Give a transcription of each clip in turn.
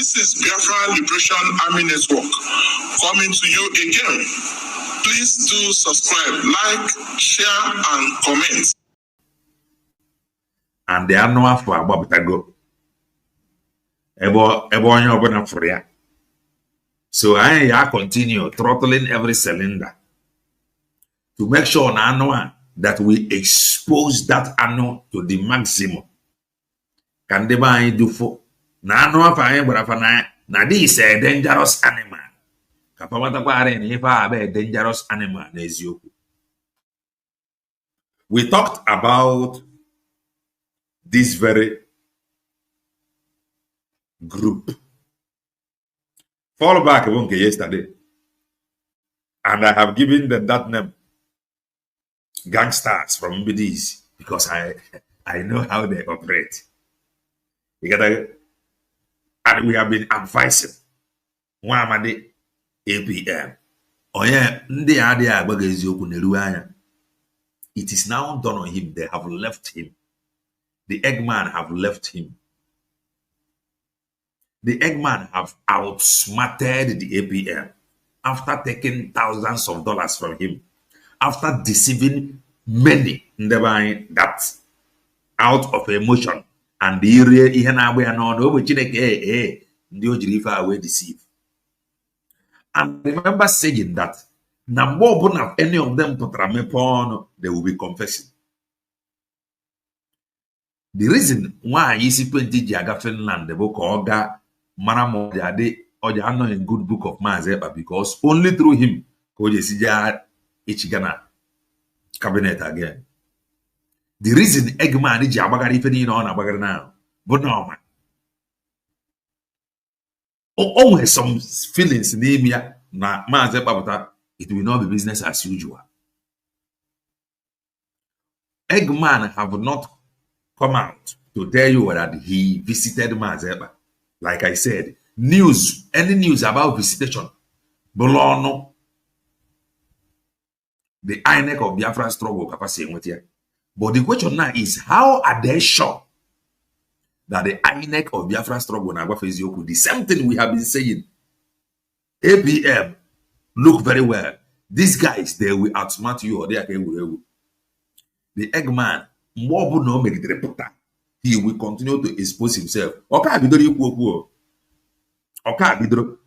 This is Biafra Liberation Army Network coming to you again. Please do subscribe, like, share, and comment. And they are no for about to go. Ebo for ya. So I continue throttling every cylinder to make sure that we expose that anno to the maximum. Can they buy do for na this is a dangerous animal. A dangerous animal. We talked about this very group. Fall back yesterday. And I have given them that name. Gangsters from BDs. Because I know how they operate. And we have been advising Muhammad APM. It is now done on him. They have left him. The Eggman have left him. The Eggman have outsmarted the APM after taking thousands of dollars from him, after deceiving many in the buying that out of emotion. And the area he and I were known over Chineke, the deceive. And remember saying that number of any of them they will be confessing. The reason why you see 20 Jaga Finland, the book Oga Maramo Oja no in good book of Mazeba, because only through him could you see Ichigana cabinet again. The reason Eggman is Jabagari Feni on Abagar now, but no man. Always some feelings in Emia, na Mazeba, it will not be business as usual. Eggman have not come out to tell you that he visited Mazeba. Like I said, any news about visitation, Bolono, the INEC of Biafra struggle, Papa saying with you. But the question now is, how are they sure that the INEC of Biafra struggle na Yoku, the same thing we have been saying, APM, look very well. These guys, they will outsmart you or they are going. The Eggman, more would not make it reporter. He will continue to expose himself. Okay, bidoro. Okay, bidoro.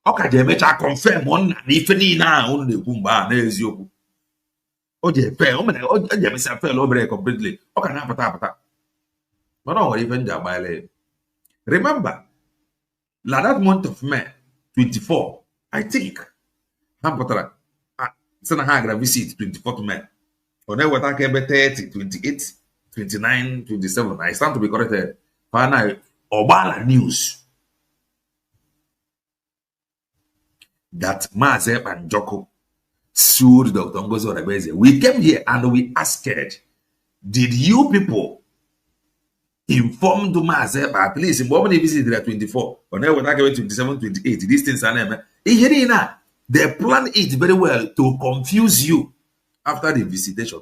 Okay, they may confirm one if any now on the Kumba, there's you. Oh, they fair. Oh, they fell over completely. Okay, now, but no, even that. Remember, that month of May 24, I think, Hampatara, Sanahagra visit 24th May. Or now, what I can be 30, 28. 29, 27. I stand to be corrected. Finally, Obala news that Mazep and Joko sued Dr. Ngozo Rebeze. We came here and we asked, did you people inform to Mazep at least in Bobby visited at 24? Or now when I go 27, 28, these things are named. They plan it very well to confuse you after the visitation.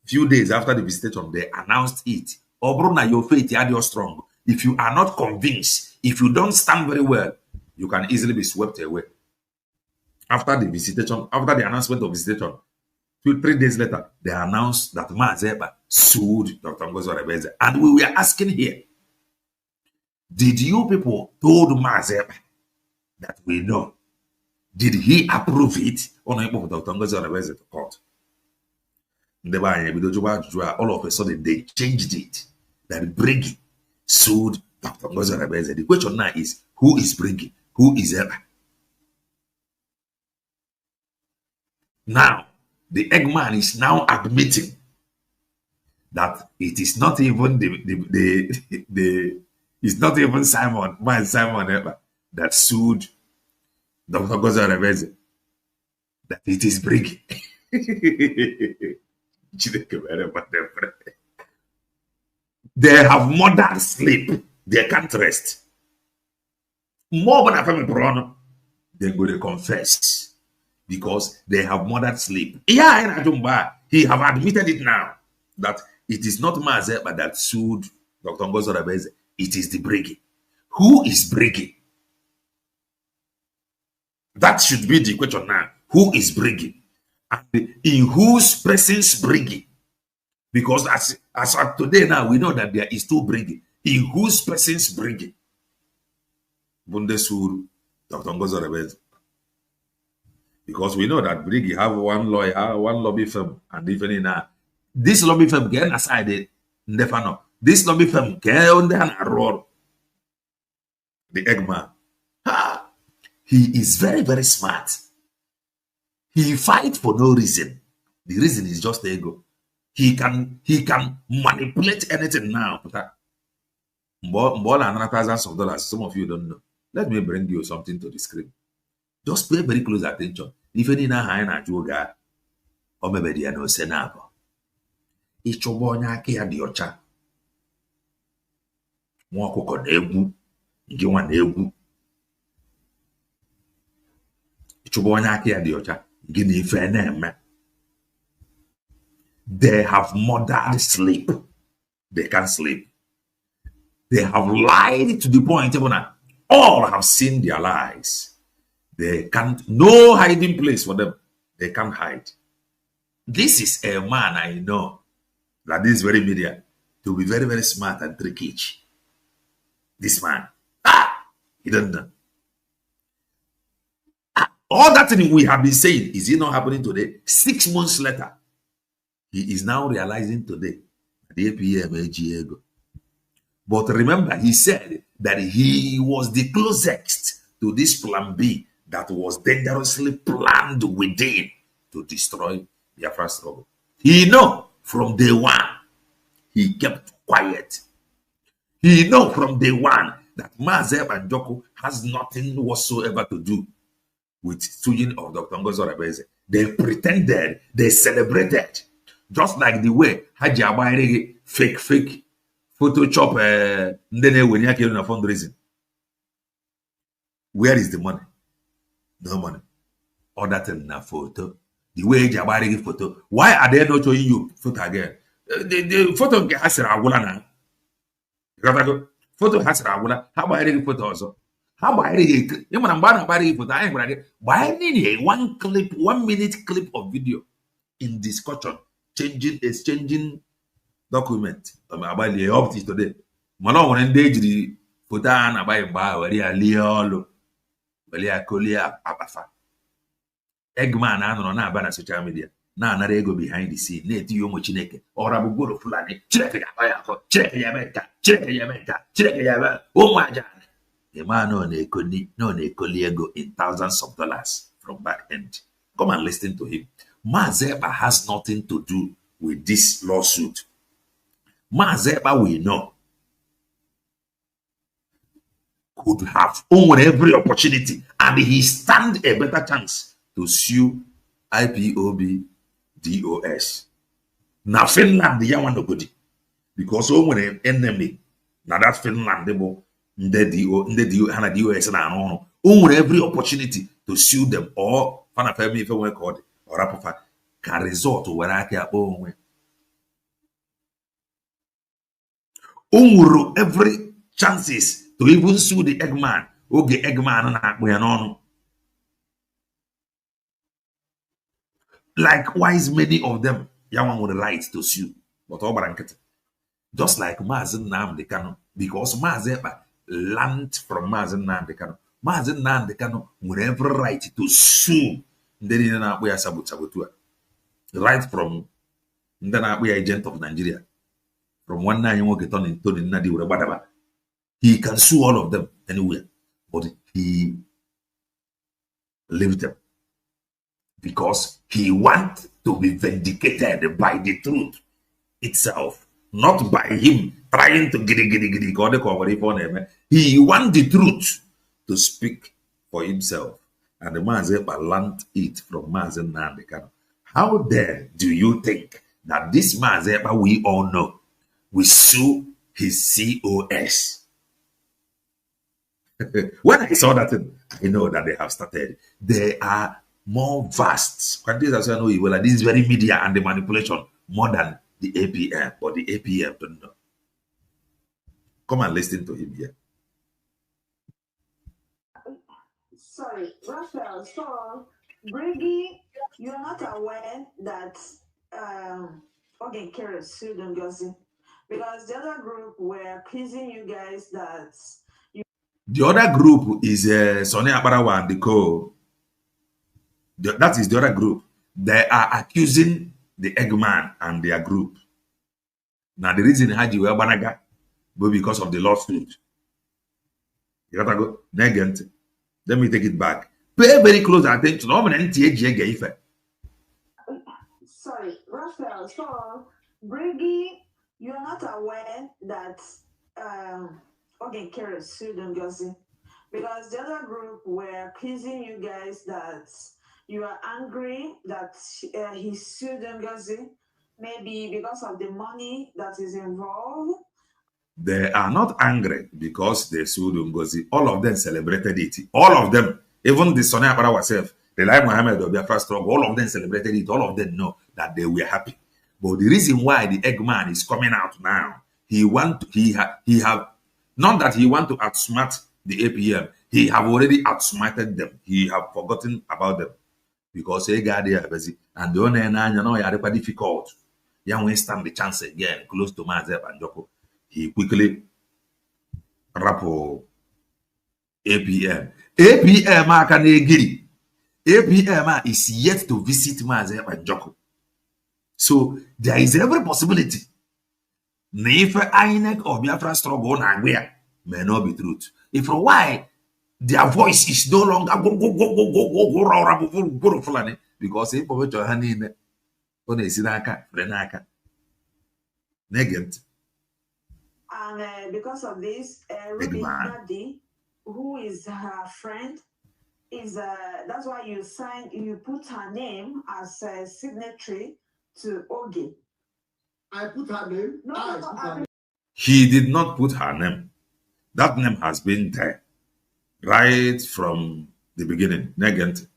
Few days after the visitation, they announced it. Obrona, your faith is strong. If you are not convinced, if you don't stand very well, you can easily be swept away. After the visitation, after the announcement of visitation, 2-3 days later, they announced that Mazeba sued Dr. Ngozo Rebeze. And we were asking here, did you people told Mazeba that we know? Did he approve it? Or not, Dr. Ngozo Rebeze to court? All of a sudden they changed it. That Briggy sued Dr. Ngozo Rebeze. The question now is, who is Briggy? Who is Eba? Now, the Eggman is now admitting that it is not even it's not even Simon Eba that sued Dr. Ngozo Rebeze. That it is Briggy. They have modern sleep. They can't rest. More than a family brother, they're going to confess because they have modern sleep. Yeah, he have admitted it now that it is not Mazeba that sued Dr. Ngozo Rebeze. It is the Briggy. Who is Briggy? That should be the question now. Who is bringing? And in whose presence bringing? Because as of today now, we know that there is two bringing. In whose presence bringing? Bundesur, Dr. Ngozo Rebez. Because we know that bringing have one lawyer, one lobby firm, and even in this lobby firm can aside it, never know. This lobby firm can roar. The Eggman. He is very, very smart. He fight for no reason. The reason is just ego. He can manipulate anything now. More than thousands of dollars. Some of you don't know. Let me bring you something to the screen. Just pay very close attention. If any na high na yoga, or maybe they are no senabo. Ịchọba onye aka ya dị ọcha. Nwa ọkụkọ na-egwu, nke nwa na-egwu. Ịchọba onye aka ya dị ọcha, nke na-efe na-eme. They have murdered sleep. They can't sleep. They have lied to the point that all have seen their lies. They can't, no hiding place for them. They can't hide. This is a man I know that this very media to be very, very smart and tricky. This man, he doesn't know. All that thing we have been saying, is it not happening today? 6 months later, he is now realizing today the APM AGA. But remember, he said that he was the closest to this plan B that was dangerously planned within to destroy the Biafra struggle. He know from day one, he kept quiet. He know from day one that Mazeb and Joko has nothing whatsoever to do with suing of Dr. Ngozo Rebeze. They pretended, they celebrated, just like the way Haji Abayri fake Photoshop when you fundraising. Where is the money? No money. All that in a photo. The way Jabari photo. Why are they not showing you photo again? The photo has a agula now. Photo has a agula. How about a photo also? How about you want to buy a photo? I ain't why need one clip, 1 minute clip of video in discussion, exchanging document about the update today. Malo when they photo and about where you liolo. Eggman anọ na-aba na social media na-anara ego behind the scene na-eti ya ụmụ Chineke ọra bụ gboro Fulani Chineke ga-akpa ya akọ Chineke ya eme nka Chineke ya eme nka Chineke ya eme ụmụ aja. The man no na-ekoli ego in thousands of dollars from back end. Come and listen to him. Mazeba has nothing to do with this lawsuit. Mazeba we know could have owned every opportunity and he stand a better chance to sue IPOB DOS. Now Finland the one nobody because when an enemy now that Finland the DOS and own every opportunity to sue them or Fanafemi if we call it or Rapafa can resort to where I can own every chances to even sue the Eggman. Okay, Eggman on. Likewise, many of them, Yawan would right to sue, but just like Mazen Nnamdi Kanu, because Mazeba learned from Mazen Nnamdi Kanu. Mazen Nnamdi Kanu would have right to sue. Then in Sabutua, right from the agent of Nigeria, from 19 turn into Nadi Badaba. He can sue all of them anywhere, but he leaves them because he wants to be vindicated by the truth itself, not by him trying to giddy. He wants the truth to speak for himself. And the Mazepa learned it from Mazen Nnamdi Kanu. How then do you think that this Mazepa we all know will sue his COS? When I saw that, I know that they have started. They are more vast. This is very media and the manipulation more than the APM, but the APM don't know. Come and listen to him here. Sorry, Raphael. So, Briggy, you're not aware that Nkere sued Ngozi because the other group were accusing you guys that The other group is Sonny Abarawa and the co. That is the other group. They are accusing the Eggman and their group. Now the reason Haji were banaga, but because of the lawsuit. You gotta go negant. Let me take it back. Pay very close attention. sorry, Raphael. So, Briggy, you're not aware that Nkere sued Ngozi because the other group were accusing you guys that you are angry that he sued Ngozi, maybe because of the money that is involved. They are not angry because they sued Ngozi. All of them celebrated it. All of them, even the Sonny Abara herself, the Lai Mohammed of Biafra struggle, all of them celebrated it. All of them know that they were happy. But the reason why the Eggman is coming out now, he have not that he want to outsmart the APM. He have already outsmarted them. He have forgotten about them because he got there busy and the only know difficult. Yeah, we stand the chance again close to Mazep and Joko. He quickly rapo APM. APM akanegiri. APM is yet to visit Mazep and Joko. So there is every possibility. If INEC or Biafra struggle may not be truth. If why their voice is no longer go because if we your hand in on a sinaka, renaka. Negent. And because of this, Ruby Daddy, who is her friend, is that's why you put her name as a signatory to Oge. I put her name. No, He did not put her name. That name has been there right from the beginning. Negent.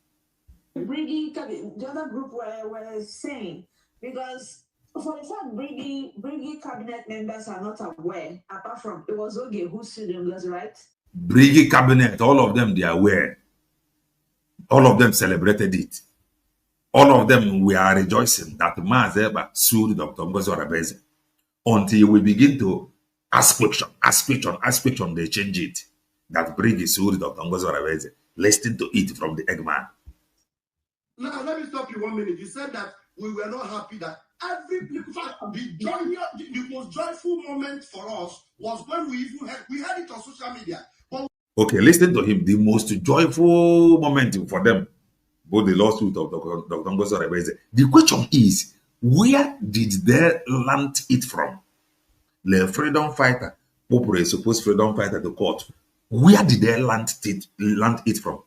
Briggy, the other group were saying because for the fact Briggy cabinet members are not aware, apart from it was Oge who sued them, right? Briggy cabinet, all of them, they are aware. All of them celebrated it. All of them were rejoicing that Mazeba sued Dr. Ngozi Orabeze. Until we begin to ask question, they change it. That Briggy sued Dr. Ngozi Orabeze. Listen to it from the Eggman. Now, let me stop you 1 minute. You said that we were not happy that the most joyful moment for us was when we heard it on social media. But okay, listen to him. The most joyful moment for them, both the lawsuit of Dr. Ngozi Orabeze. The question is, where did they land it from? The freedom fighter, Popore, supposed freedom fighter to court. Where did they land it from?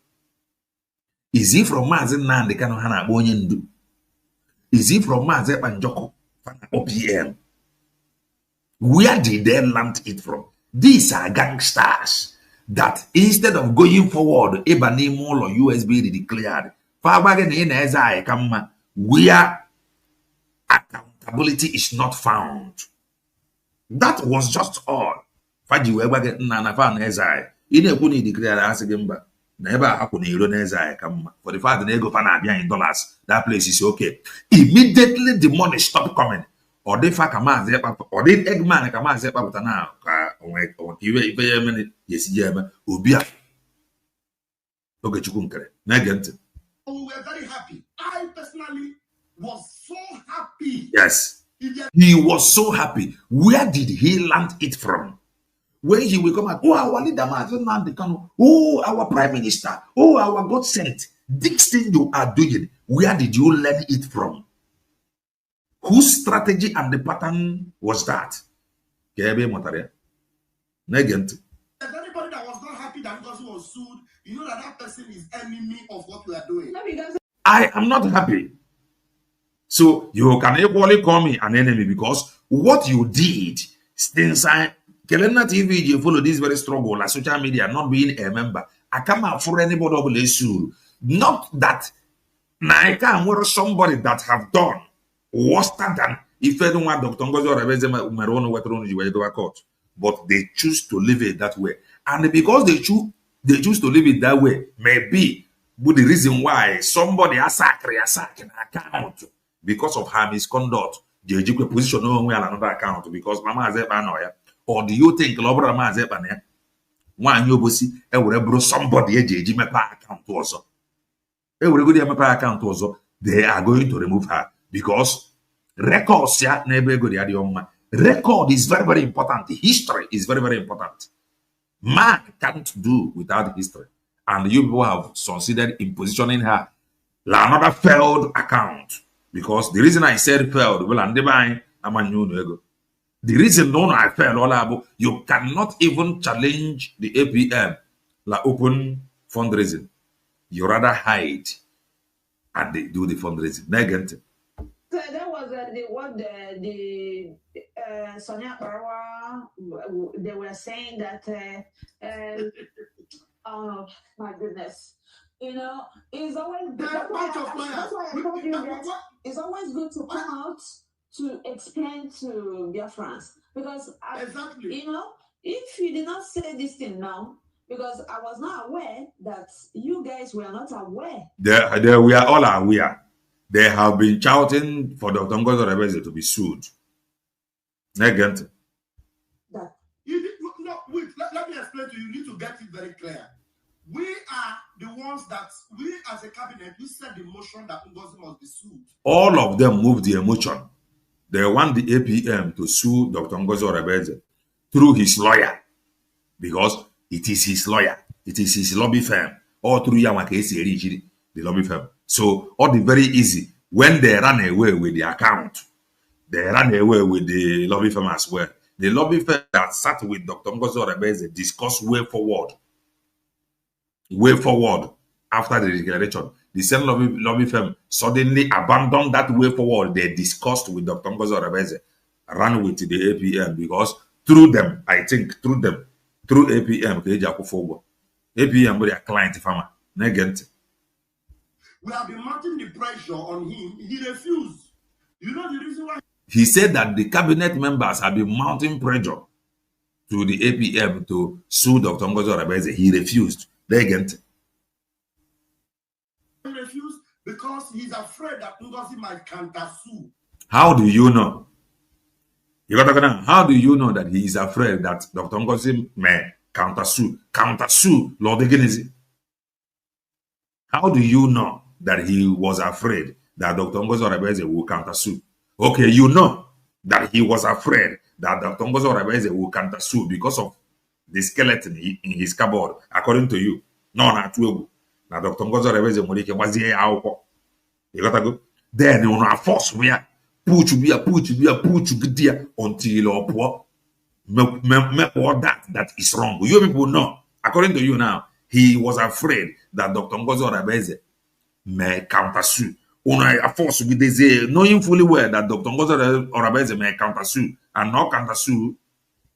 Is it from Mazen Nandi Kanohana Bonyendu? Is it from Mazen Panjoko OPM? Where did they land it from? These are gangsters that instead of going forward, Ebony Mall or USB declared, where accountability is not found. That was just all. Faji weba get na fa na ezai. Ine ku ni declare as gemba. Na ebe a na iro na ezai ka mma. For the fact na ego fa na abia in dollars, that place is okay. Immediately the money stopped coming. Or they fa kama ze pa or they Eggman kama ze pa na ka onwe iwe ife yeme yesi yeme obi a. Oge chukwu Nkere. Na gente. we were very happy. I personally was so happy. Yes. He was so happy. Where did he land it from? When he will come out, oh, our leader, oh, our prime minister, oh, our God sent. This thing you are doing, where did you learn it from? Whose strategy and the pattern was that? Negent. If anybody that was not happy that because he was sued, you know that person is enemy of what we are doing. I am not happy. So you can equally call me an enemy because what you did since Kelena TV, you follow this very struggle, like social media, not being a member. I come out for anybody of issue. Not that I can wear somebody that have done worse than if anyone Dr. Ngozi Orabeze court. But they choose to live it that way. And because they choose They choose to leave it that way. Maybe but the reason why somebody has sacked an account because of her misconduct. The position on another account because Mama has a or do you think Lobra has a one you see somebody a mepa account also? Account also, they are going to remove her because records, yeah, record is very, very important. History is very, very important. Man can't do without history. And you people have succeeded in positioning her another failed account. Because the reason I said failed, well, and the reason I failed, you cannot even challenge the APM like open fundraising. You rather hide and they do the fundraising. Negative. So that was the Sonia Barawa, they were saying that oh my goodness, you know, it's always that's why I told you that it's always good to come out to explain to their friends because Exactly. you know, if you did not say this thing now, because I was not aware that you guys were not aware. We are all aware. They have been shouting for Dr. Ngozi Rebeze to be sued. Negent. That No, wait, let me explain to you. You need to get it very clear. We are the ones that we as a cabinet, we set the motion that Ngozi must be sued. All of them moved the emotion. They want the APM to sue Dr. Ngozi Rebeze through his lawyer because it is his lawyer. It is his lobby firm. Or through Yamakesi, the lobby firm. So, all the very easy. When they run away with the account, they ran away with the lobby firm as well. The lobby firm that sat with Dr. Ngozi Rebeze discussed way forward after the declaration. The same lobby firm suddenly abandoned that way forward they discussed with Dr. Ngozi Rebeze, ran with the APM because through them, I think, through APM, APM with their client farmer. Negent. We have been mounting the pressure on him. He refused. You know the reason why? He said that the cabinet members have been mounting pressure to the APM to sue Dr. Ngozi Rebeze. He refused. Negent. He refused because he's afraid that Ngozi might counter-sue. How do you know? How do you know that he is afraid that Dr. Ngozi may counter-sue? Counter-sue, Lord Egenezi. How do you know that he was afraid that Dr. Ngozi Rebeze will counter-sue? Okay, you know that he was afraid that Dr. Ngozi Rebeze will counter-sue because of the skeleton in his cupboard, according to you. No, not true. Now, Dr. Ngozi Rebeze was here. You got to go. Then you know, force me. Put you until or poor. That is wrong. You people know. According to you now, he was afraid that Dr. Ngozi Rebeze may counter-sue. Force with this, knowing fully well that Dr. Ngozi Rebeze may counter-sue and not counter-sue,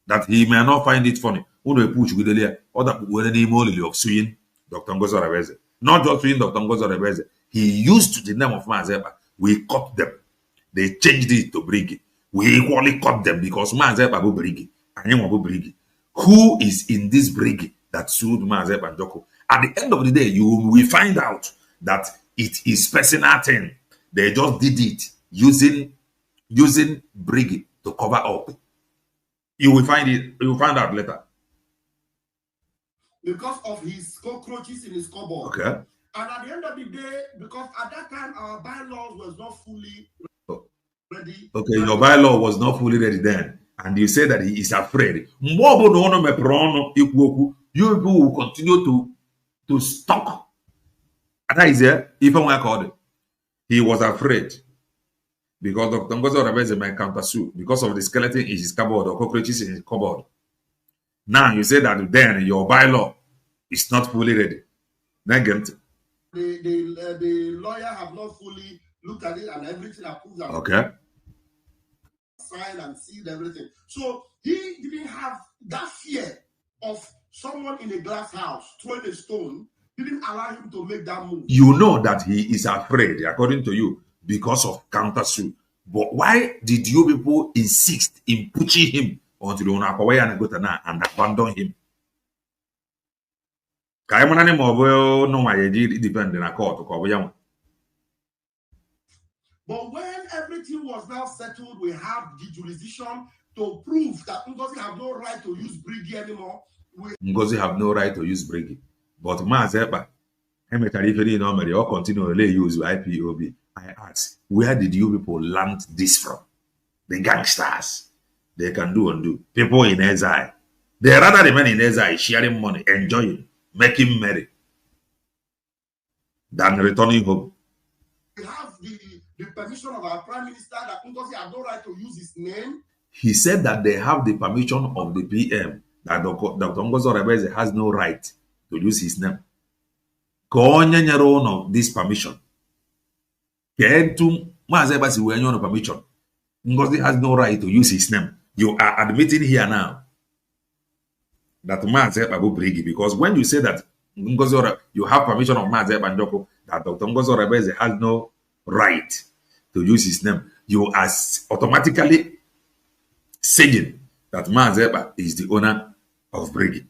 that he may not find it funny. Other people of suing Dr. Ngozi Rebeze. Not just suing Dr. Ngozi Rebeze. He used the name of Mazeba. We cut them. They changed it to Brigi. We equally cut them because Mazeba bu Brigi. Who is in this Brigi that sued Mazeba and Joko? At the end of the day, you will find out that it is personal thing. They just did it using Brigi to cover up. You will find out later. Because of his cockroaches in his cupboard. Okay. And at the end of the day, because at that time our bylaws was not fully ready. Okay, your bylaw was not fully ready then. And you say that he is afraid. You people will continue to stalk. And that is there. Even when I called it, he was afraid because Dr. Ngozi Rebeze may counter-sue because of the skeleton in his cupboard or cockroaches in his cupboard. Now you say that then your bylaw is not fully ready. Negent. The lawyer have not fully looked at it and everything approved. Okay. Signed and sealed everything. So he didn't have that fear of someone in a glass house throwing a stone. Didn't allow him to make that move. You know that he is afraid, according to you, because of counter-sue. But why did you people insist in pushing him until you and abandon him? Ka anyị mara ma ọ bụ no nwa ya eji depend na court ka ọ bụ ya nwa. But when everything was now settled, we have the jurisdiction to prove that Ngozi have no right to use Brigi anymore. Ngozi have no right to use Brigi. But Maazị Ekpa, emechara ife niile o mere, ọ continue to use IPOB. I ask, where did you people learn this from? The gangsters. They can do and do. People in exile. They rather remain in exile, sharing money, enjoying, making merry, than returning home. We have the permission of our Prime Minister that Ngozi have no right to use his name. He said that they have the permission of the PM, that Dr. Ngozi Orebeze has no right to use his name. Ka onye nyere unu this permission. Kentu Maazị Ekpa si wee nye unu permission. Ngozi has no right to use his name. You are admitting here now that Maazị Ekpa bụ Brigi, because when you say that Ngozi, you have permission of Maazị Ekpa Njoko, that Dr. Ngozi Orebeze has no right to use his name, you are automatically saying that Maazị Ekpa is the owner of Brigi.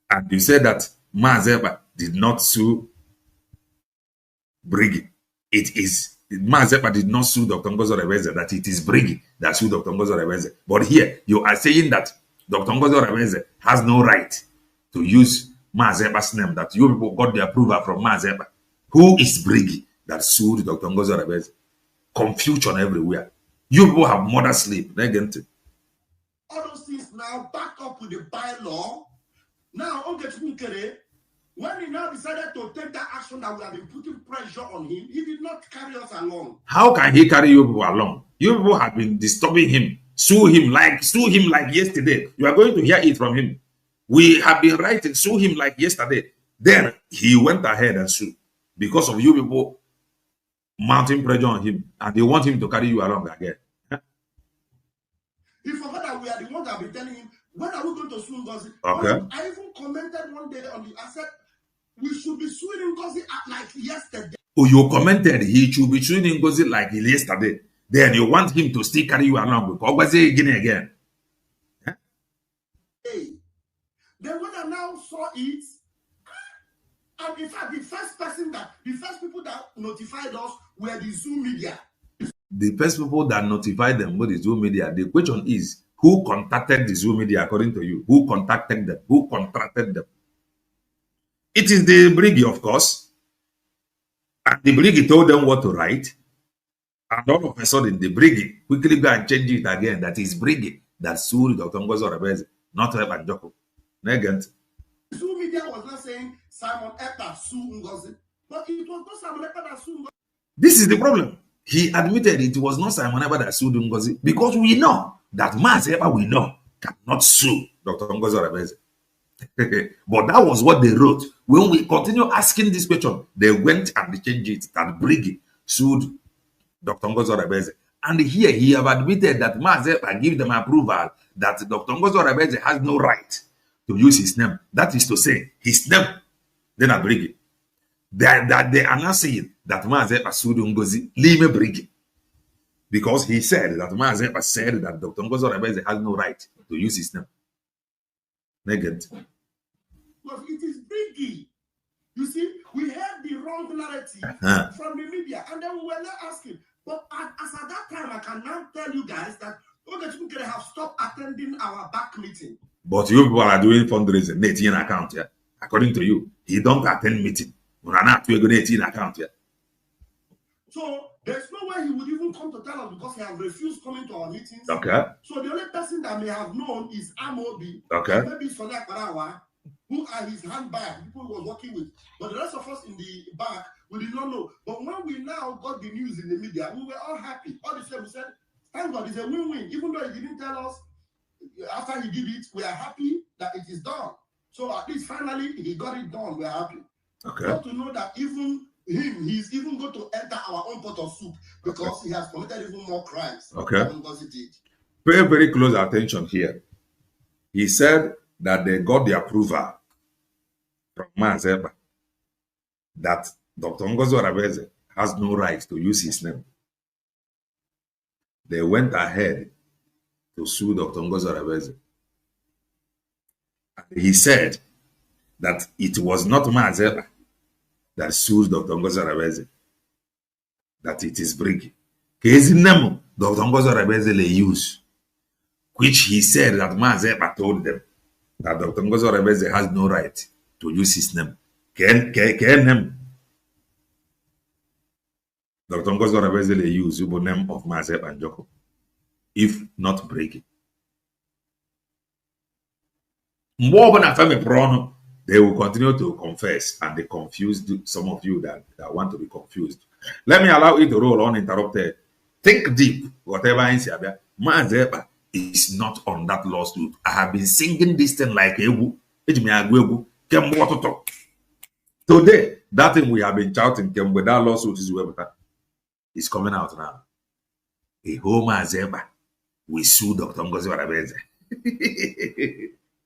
And you said that Maazị Ekpa did not sue Brigi. It is Maazị Ekpa did not sue Dr. Ngozi Orebeze, that it is Brigi that sued Dr. Ngozi Orebeze. But here, you are saying that Dr. Ngozi Orebeze has no right to use Maazị Ekpa's name, that you people got the approval from Maazị Ekpa. Who is Brigi that sued Dr. Ngozi Orebeze? Confusion everywhere. You people have mother sleep. All those things now back up with the bylaw. Now, Nkere, when he now decided to take that action that we have been putting pressure on him, he did not carry us along. How can he carry you people along? You people have been disturbing him, sue him like yesterday. You are going to hear it from him. We have been writing, sue him like yesterday. Then he went ahead and sued because of you people mounting pressure on him, and they want him to carry you along again. He forgot that we are the ones that have been telling him, when are we going to sue Ngozi? Okay. I even commented one day on the asset, we should be suing Ngozi like yesterday. Oh, you commented he should be suing Ngozi like yesterday. Then you want him to still carry you along with Ngozi again. Huh? Hey. Then when I now saw it, and in fact, the first people that notified us were the Zoom media. The first people that notified them were the Zoom media. The question is, who contacted the Zoom media according to you? Who contacted them? Who contracted them? It is the Brigi, of course. And the Brigi told them what to write. And all of a sudden, the Brigi quickly go and change it again. That is Brigi that sued Dr. Ngozi Orebeze, not Ekpa Njoko. Negant. Zoom media was not saying Simon Ekpa sued Ngozi, but it was not Simon Ekpa that sued Ngozi. This is the problem. He admitted it was not Simon Ekpa that sued Ngozi, because we know that Maazị Ekpa, we know, cannot sue Dr. Ngozi Orebeze. But that was what they wrote. When we continue asking this question, they went and they changed it that Brigi sued Dr. Ngozi Orebeze. And here he have admitted that Maazị Ekpa give them approval that Dr. Ngozi Orebeze has no right to use his name. That is to say, his name, then a Brigi. That they are not saying that Maazị Ekpa sued Ngozi Lime Brigi. Because he said that Maazị Ekpa said that Dr. Ngozi Orebeze has no right to use his name. Negative. Because it is Brigi. You see, we heard the wrong narrative from the media, and then we were not asking. But as at that time, I can now tell you guys that Nkere have stopped attending our back meeting. But you people are doing fundraising, 18 account, yeah. According to you, he don't attend meeting. We're not doing 18 account, yeah. So there's no way he would even come to tell us because he has refused coming to our meetings. Okay. So the only person that may have known is Amobi. Okay. Maybe Sonia Karawa, who are his handbag, people he was working with. But the rest of us in the back, we did not know. But when we now got the news in the media, we were all happy. All the same, we said, thank God, it's a win-win. Even though he didn't tell us after he did it, we are happy that it is done. So at least finally he got it done. We are happy. Okay. Not to know that even he's even going to enter our own pot of soup because he has committed even more crimes. Okay. Because he did. Pay very close attention here. He said that they got the approval from Maazị Ekpa that Dr. Ngozi Orebeze has no right to use his name. They went ahead to sue Dr. Ngozi Orebeze. He said that it was not Mazeba that sued Dr. Ngozi Arabeze, that it is Briggy. His name, Dr. Ngozi Arabeze use, which he said that Mazeba told them that Dr. Ngozi Arabeze has no right to use his name. Name Dr. Ngozi Arabeze use the name of Mazeba and Joko, if not Briggy. They will continue to confess, and they confuse some of you that want to be confused. Let me allow it to roll uninterrupted. Think deep, whatever I say. Mazeba is not on that lawsuit. I have been singing this thing like Ewu. Today, that thing we have been shouting, that lawsuit is coming out now. A whole Mazeba will sue Dr. Ngozi Arabeze.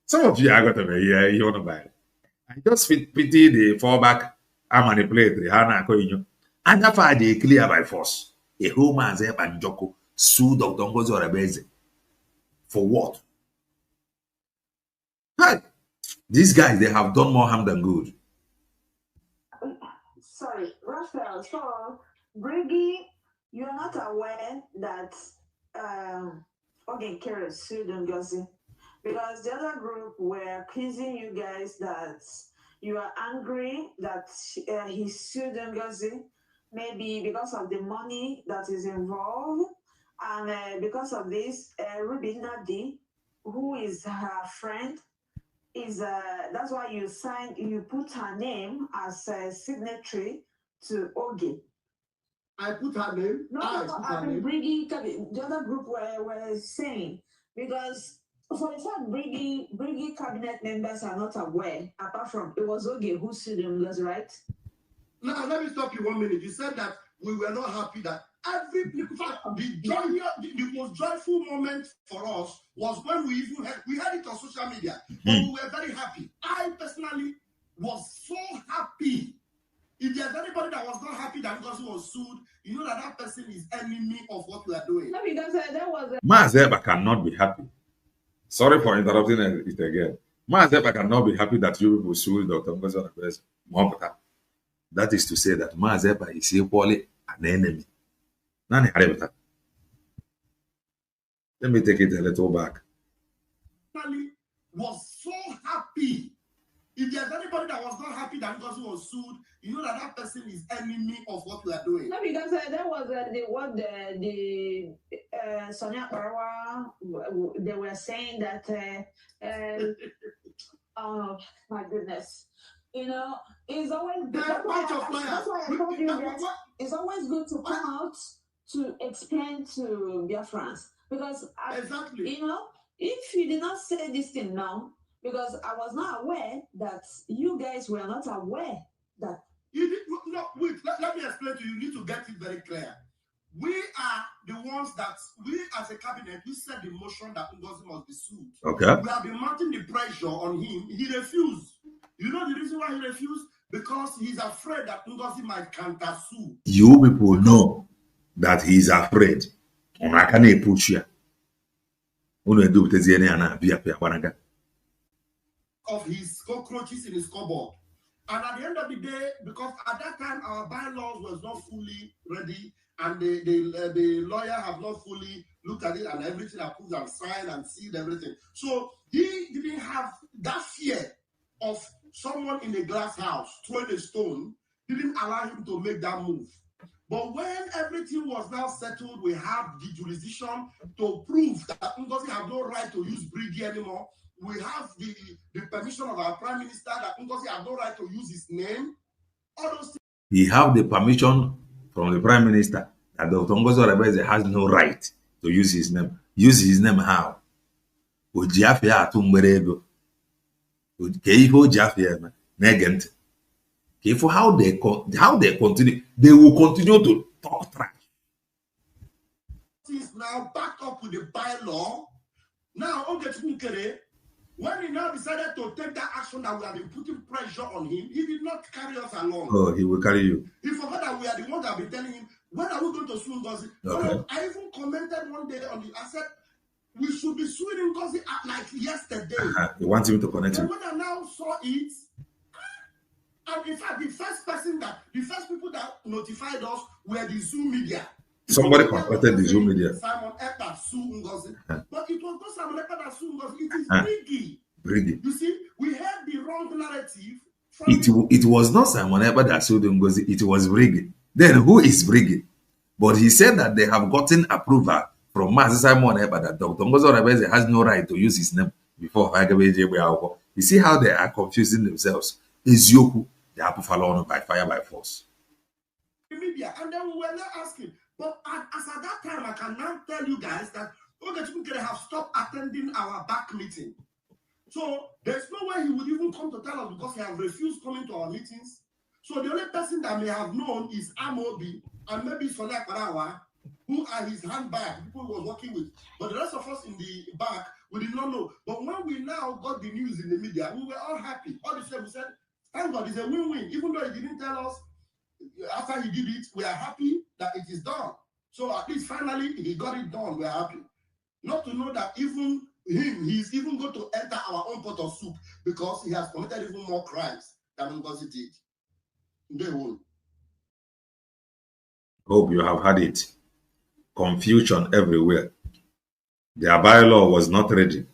Some of you are going to be here, you want to buy it. I just pity the fallback I manipulate the Hana Koinyo. And after they clear by force, a whole Mazeba and Joko sue Dr. Ngozi Arabeze. For what? Hey, these guys, they have done more harm than good. Sorry, Raphael. So, Briggy, you are not aware that Nkere sued Ngozi? Because the other group were accusing you guys that you are angry that he sued Ngozi, maybe because of the money that is involved, and because of this, Ruby Nadi, who is her friend, is that's why you put her name as a signatory to Oge. I put her name. I mean, Briggy, the other group were saying, because for the fact Briggy cabinet members are not aware, apart from it was Oge who sued him, right? Now let me stop you 1 minute. You said that we were not happy that the most joyful moment for us was when we had it on social media, but we were very happy. I personally was so happy. If there's anybody that was not happy that because he was sued, you know that person is enemy of what we are doing. No, because there was Mazeba cannot be happy. Sorry for interrupting it again. Mazeba cannot be happy that you people sued Dr. Ngozi Arabeze. That is to say that Mazeba is equally an enemy. Let me take it a little back. Was so happy. If there's anybody that was not happy that because he was sued, you know that person is enemy of what we are doing. No, because there was the Sonia Parawa, they were saying that oh my goodness, you know, it's always that's why I told you guys it's always good to come out to explain to Biafrans, because exactly, you know, if you did not say this thing now, because I was not aware that you guys were not aware that you did no wait. Let me explain to you. You need to get it very clear. We are the ones that we as a cabinet we set the motion that Ngozi must be sued. Okay. We have been mounting the pressure on him. He refused. You know the reason why he refused? Because he's afraid that Ngozi might counter sue. You people know that he's afraid. Of his cockroaches in his cupboard. And at the end of the day, because at that time our bylaws was not fully ready, and the lawyer have not fully looked at it and everything approved and signed and sealed everything. So he didn't have that fear of someone in a glass house throwing a stone, didn't allow him to make that move. But when everything was now settled, we have the jurisdiction to prove that Ngozi have no right to use Briggy anymore. We have the permission of our Prime Minister that Ngozi have no right to use his name. All those things. He have the permission from the Prime Minister that Dr. Ngozi Arabeze has no right to use his name. Use his name how? How they continue, they will continue to talk trash. He's now back up with the bylaw. Now, Nkere, when he now decided to take that action that we have been putting pressure on him, he did not carry us along. Oh, he will carry you. He forgot that we are the ones that have been telling him, when are we going to sue Ngozi? Okay. I even commented one day on the, I said, we should be suing Ngozi like yesterday. You want him to connect But you? when I now saw it, and in fact, the first people that notified us were the Zoom media. Somebody contacted the Zoom media. Simon Ekpa sued Ngozi. But it was not Simon Ekpa that sued Ngozi. It is Briggy. Briggy. You see, we had the wrong narrative. It was not Simon Ekpa that sued Ngozi. It was Briggy. Then who is Briggy? But he said that they have gotten approval from Master Simon Ekpa that Dr. Ngozi Orebeze has no right to use his name before. You see how they are confusing themselves. Ezioku, they are followed by fire by force. Media, and then we were not asking. But as at that time, I can now tell you guys that Nkere have stopped attending our back meeting. So there's no way he would even come to tell us because he has refused coming to our meetings. So the only person that may have known is Amobi and maybe Sonia Karawa, who are his handbag, people he was working with. But the rest of us in the back, we did not know. But when we now got the news in the media, we were all happy. All the same, we said, thank God, it's a win-win. Even though he didn't tell us after he did it, we are happy that it is done. So at least finally he got it done. We are happy. Not to know that even him, he's even going to enter our own pot of soup because he has committed even more crimes than Ngozi did. They won't. Hope you have had it. Confusion everywhere. Their bylaw was not ready.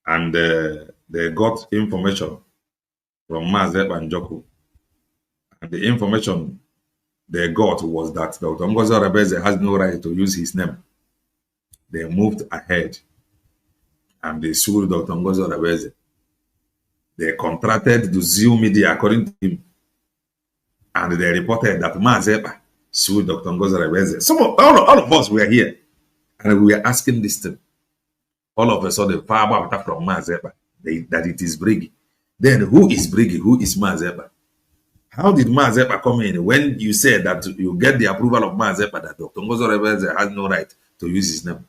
And they got information from Mazep and Joku. And the information they got was that Dr. Ngozi Orebeze has no right to use his name. They moved ahead and they sued Dr. Ngozi Orebeze. They contracted the Zoom media according to him. And they reported that Mazep sued Dr. Ngozi Orebeze. All of us were here. And we were asking this thing. All of a sudden, far from Mazep that it is Briggy. Then who is Briggy? Who is Mazep? How did Mazep come in when you said that you get the approval of Mazep that Dr. Ngozi Orebeze has no right to use his name?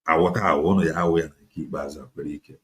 I want to keep very careful.